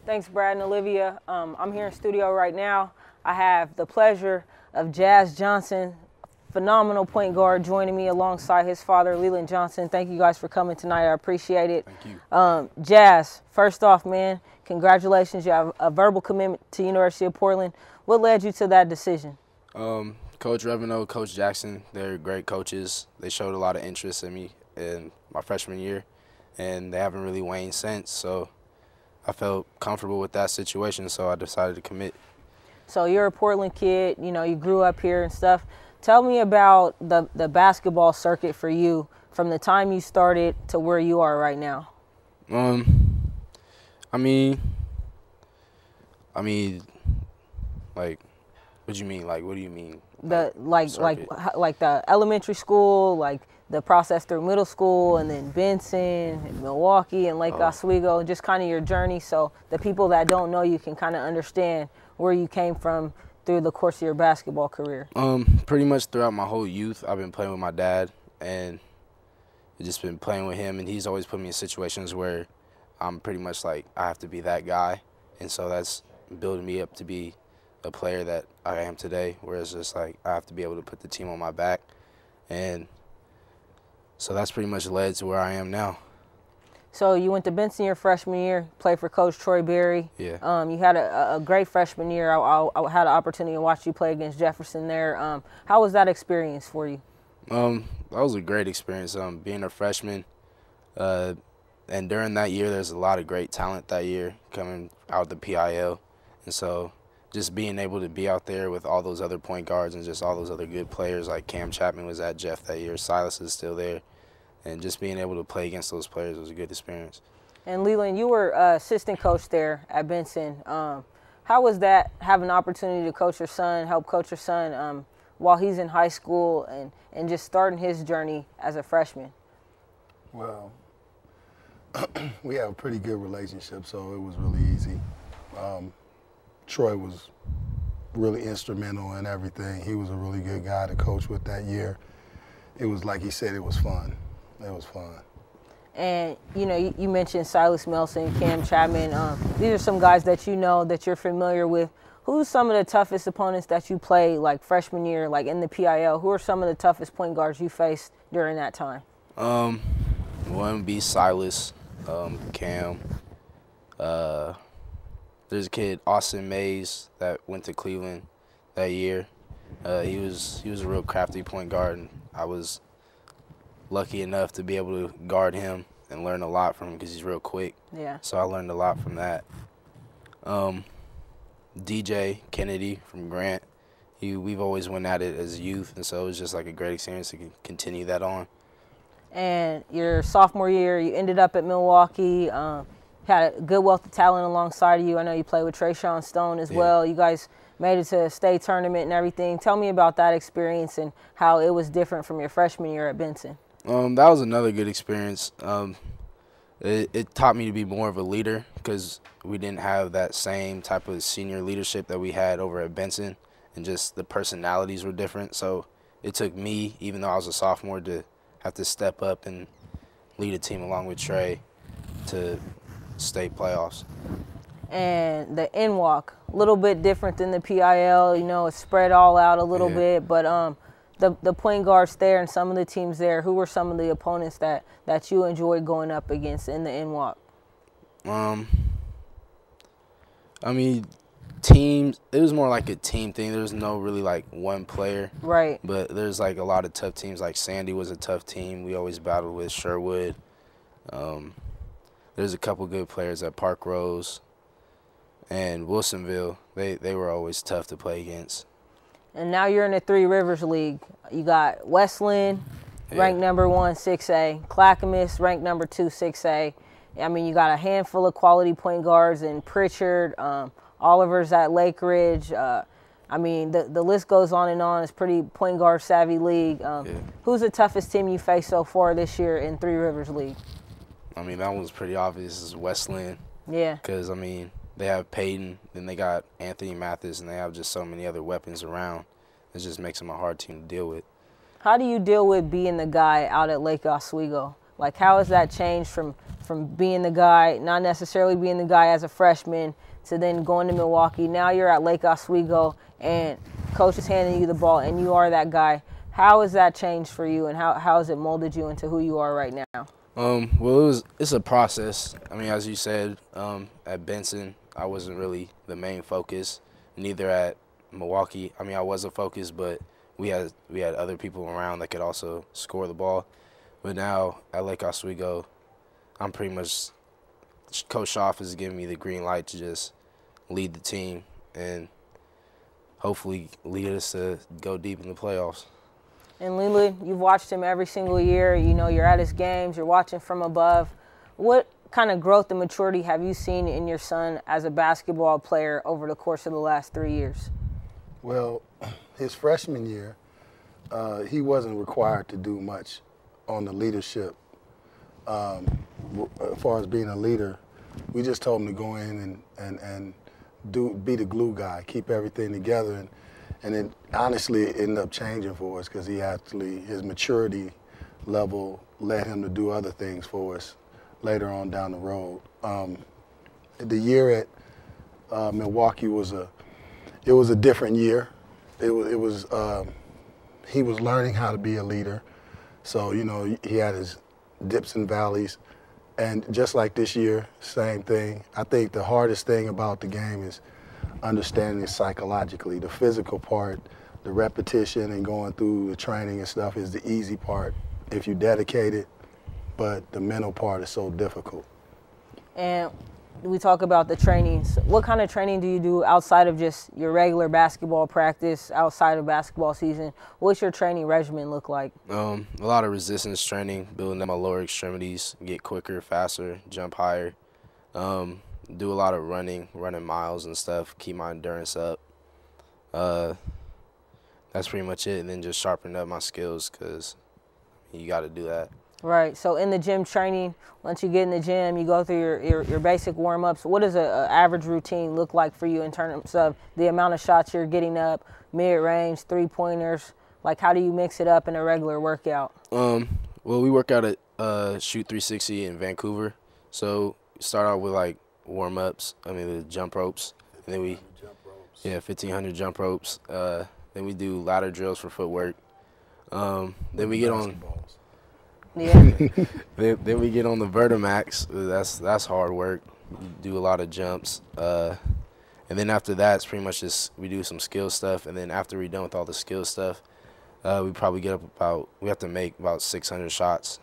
Thanks, Brad and Olivia. I'm here in studio right now. I have the pleasure of Jazz Johnson, phenomenal point guard, joining me alongside his father, Leland Johnson. Thank you guys for coming tonight. I appreciate it. Thank you. Jazz, first off, man, congratulations. You have a verbal commitment to University of Portland. What led you to that decision? Coach Revino, Coach Jackson, they're great coaches. They showed a lot of interest in me in my freshman year, and they haven't really waned since. So I felt comfortable with that situation, so I decided to commit. So you're a Portland kid, you know, you grew up here and stuff. Tell me about the basketball circuit for you from the time you started to where you are right now. I mean, like, what do you mean? Like, what do you mean? Like the elementary school, like the process through middle school, and then Benson, and Milwaukee, and Lake Oswego, just kind of your journey, so the people that don't know you can kind of understand where you came from through the course of your basketball career. Pretty much throughout my whole youth, I've been playing with my dad, and I've just been playing with him, and he's always put me in situations where I'm pretty much like I have to be that guy, and so that's building me up to be a player that I am today, whereas just like I have to be able to put the team on my back, and so that's pretty much led to where I am now. So you went to Benson your freshman year, played for Coach Troy Berry. Yeah. You had a great freshman year. I had an opportunity to watch you play against Jefferson there. How was that experience for you? That was a great experience, being a freshman. And during that year, there's a lot of great talent that year coming out of the PIL. And so just being able to be out there with all those other point guards and just all those other good players, like Cam Chapman was at Jeff that year, Silas is still there, and just being able to play against those players was a good experience. And Leland, you were assistant coach there at Benson. How was that, having an opportunity to coach your son, help coach your son while he's in high school and just starting his journey as a freshman? Well, we have a pretty good relationship, so it was really easy. Troy was really instrumental in everything. He was a really good guy to coach with that year. It was, like he said, it was fun. It was fun. And, you know, you mentioned Silas Melson, Cam Chapman. These are some guys that you know, that you're familiar with. Who's some of the toughest opponents that you played, like freshman year, like in the PIL? Who are some of the toughest point guards you faced during that time? One would be Silas, Cam. There's a kid, Austin Mays, that went to Cleveland that year. He was a real crafty point guard, and I was lucky enough to be able to guard him and learn a lot from him because he's real quick. Yeah. So I learned a lot from that. DJ Kennedy from Grant, we've always went at it as youth, and so it was just like a great experience to continue that on. And your sophomore year, you ended up at Milwaukee. Had a good wealth of talent alongside of you. I know you played with Trayshawn Stone as well. You guys made it to a state tournament and everything. Tell me about that experience and how it was different from your freshman year at Benson. That was another good experience. It taught me to be more of a leader because we didn't have that same type of senior leadership that we had over at Benson, and just the personalities were different. So it took me, even though I was a sophomore, to have to step up and lead a team along with Trey to state playoffs. And the NWAC, a little bit different than the PIL, you know, it's spread all out a little bit, but the point guards there and some of the teams there, who were some of the opponents that you enjoyed going up against in the NWAC? I mean, teams, it was more like a team thing. There was no really like one player. Right. But there's like a lot of tough teams. Like Sandy was a tough team. We always battled with Sherwood. There's a couple good players at Park Rose and Wilsonville. They were always tough to play against. And now you're in the Three Rivers League. You got Westland, ranked number 1, 6A. Clackamas, ranked number 2, 6A. I mean, you got a handful of quality point guards in Pritchard, Oliver's at Lake Ridge. I mean, the list goes on and on. It's pretty point guard savvy league. Who's the toughest team you faced so far this year in Three Rivers League? I mean, that one's pretty obvious. Is Westland. Yeah. Because, I mean, they have Peyton, then they got Anthony Mathis, and they have just so many other weapons around. It just makes them a hard team to deal with. How do you deal with being the guy out at Lake Oswego? Like, how has that changed from being the guy, not necessarily being the guy as a freshman, to then going to Milwaukee? Now you're at Lake Oswego, and coach is handing you the ball, and you are that guy. How has that changed for you, and how has it molded you into who you are right now? Well, it's a process. I mean, as you said, at Benson, I wasn't really the main focus. Neither at Milwaukee. I mean, I was a focus, but we had other people around that could also score the ball. But now at Lake Oswego, I'm pretty much, Coach Schaff is giving me the green light to just lead the team and hopefully lead us to go deep in the playoffs. And Leland, you've watched him every single year. You know, you're at his games. You're watching from above. What kind of growth and maturity have you seen in your son as a basketball player over the course of the last 3 years? Well, his freshman year, he wasn't required to do much on the leadership. As far as being a leader, we just told him to go in and be the glue guy, keep everything together. And it honestly ended up changing for us because his maturity level led him to do other things for us later on down the road. The year at Milwaukee was a different year. He was learning how to be a leader. So, you know, he had his dips and valleys. And just like this year, same thing. I think the hardest thing about the game is understanding it psychologically. The physical part, the repetition and going through the training and stuff is the easy part if you dedicate it, but the mental part is so difficult. And we talk about the trainings. What kind of training do you do outside of just your regular basketball practice, outside of basketball season? What's your training regimen look like? A lot of resistance training, building up my lower extremities, get quicker, faster, jump higher. Do a lot of running miles and stuff, keep my endurance up. That's pretty much it, and then just sharpen up my skills because you got to do that. Right. So in the gym training, once you get in the gym, you go through your basic warm-ups. What does an average routine look like for you in terms of the amount of shots you're getting up, mid-range, three-pointers? Like, how do you mix it up in a regular workout? Well, we work out at Shoot 360 in Vancouver. So we start out with, like, warm-ups, the jump ropes. And then 1,500 jump ropes. Then we do ladder drills for footwork. Then we get on... Yeah. then we get on the Vertimax. That's hard work. We do a lot of jumps. And then after that, it's pretty much just we do some skill stuff. And then after we're done with all the skill stuff, we probably get up we have to make about 600 shots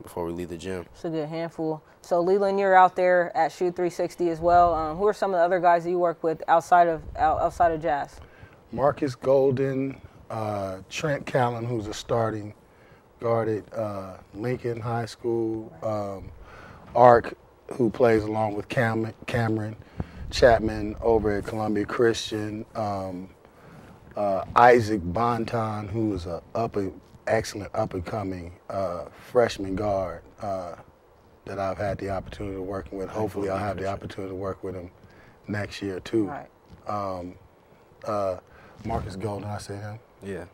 before we leave the gym. It's a good handful. So Leland, you're out there at Shoot 360 as well. Who are some of the other guys that you work with outside of Jazz? Marcus Golden, Trent Callan, who's a starting guard at Lincoln High School, Ark, who plays along with Cameron Chapman over at Columbia Christian, Isaac Bonton, who is an excellent up-and-coming freshman guard that I've had the opportunity to work with. Hopefully I'll have the opportunity to work with him next year too. Right. Marcus Golden, I say him? Yeah.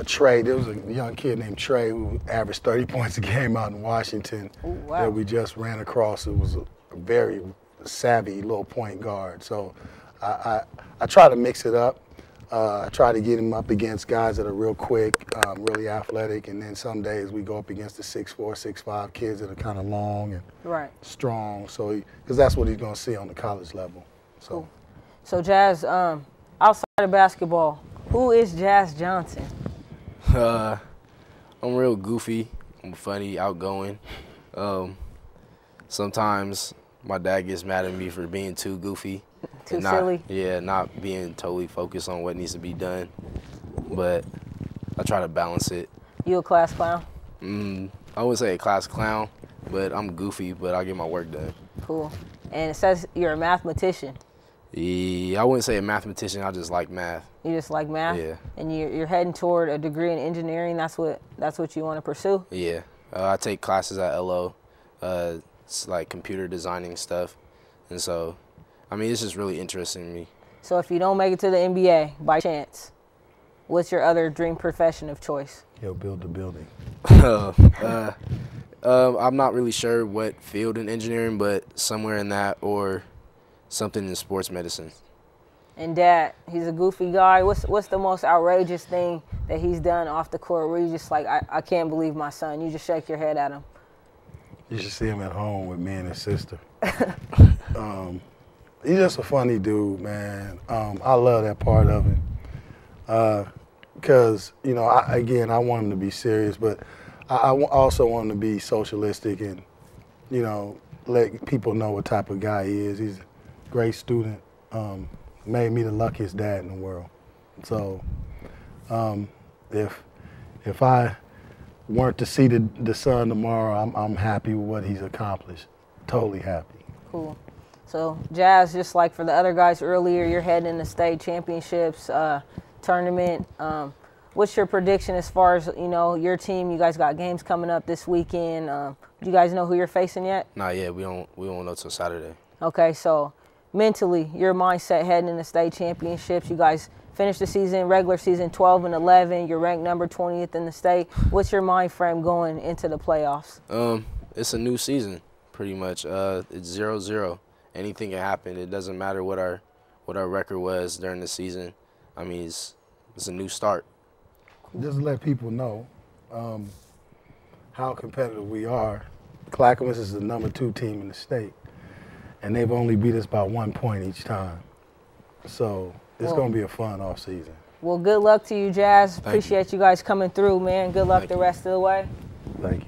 Trey, there was a young kid named Trey who averaged 30 points a game out in Washington. Ooh, wow. That we just ran across. It was a very savvy little point guard. So I try to mix it up. I try to get him up against guys that are real quick, really athletic, and then some days we go up against the 6'4", 6'5" kids that are kind of long and strong. So because that's what he's going to see on the college level. So, cool. So Jazz, outside of basketball, who is Jazz Johnson? I'm real goofy. I'm funny, outgoing. Sometimes my dad gets mad at me for being too goofy. Too silly? Yeah, not being totally focused on what needs to be done. But I try to balance it. You a class clown? I wouldn't say a class clown, but I'm goofy, but I get my work done. Cool. And it says you're a mathematician. Yeah, I wouldn't say a mathematician. I just like math. You just like math? Yeah. And you're heading toward a degree in engineering. That's what you want to pursue? Yeah. I take classes at LO. It's like computer designing stuff. And so, it's just really interesting to me. So if you don't make it to the NBA by chance, what's your other dream profession of choice? He'll build the building. I'm not really sure what field in engineering, but somewhere in that or something in sports medicine. And Dad, he's a goofy guy. What's the most outrageous thing that he's done off the court where you just like, I can't believe my son? You just shake your head at him. You should see him at home with me and his sister. He's just a funny dude, man. I love that part of it. Because, you know, I want him to be serious, but I also want him to be socialistic and, you know, let people know what type of guy he is. He's a great student. Made me the luckiest dad in the world. So if I weren't to see the son tomorrow, I'm happy with what he's accomplished. Totally happy. Cool. So Jazz, just like for the other guys earlier, you're heading in the state championships tournament. What's your prediction as far as, you know, your team? You guys got games coming up this weekend. Do you guys know who you're facing yet? Not yet. We won't know till Saturday. Okay, so mentally, your mindset heading in the state championships. You guys finished the season, regular season, 12-11. You're ranked number 20th in the state. What's your mind frame going into the playoffs? It's a new season, pretty much. It's 0-0. Anything can happen. It doesn't matter what our record was during the season. I mean, it's a new start. Just to let people know how competitive we are. Clackamas is the number 2 team in the state, and they've only beat us by 1 point each time. So it's going to be a fun off season. Well, good luck to you, Jazz. Appreciate you guys coming through, man. Good luck the rest of the way. Thank you.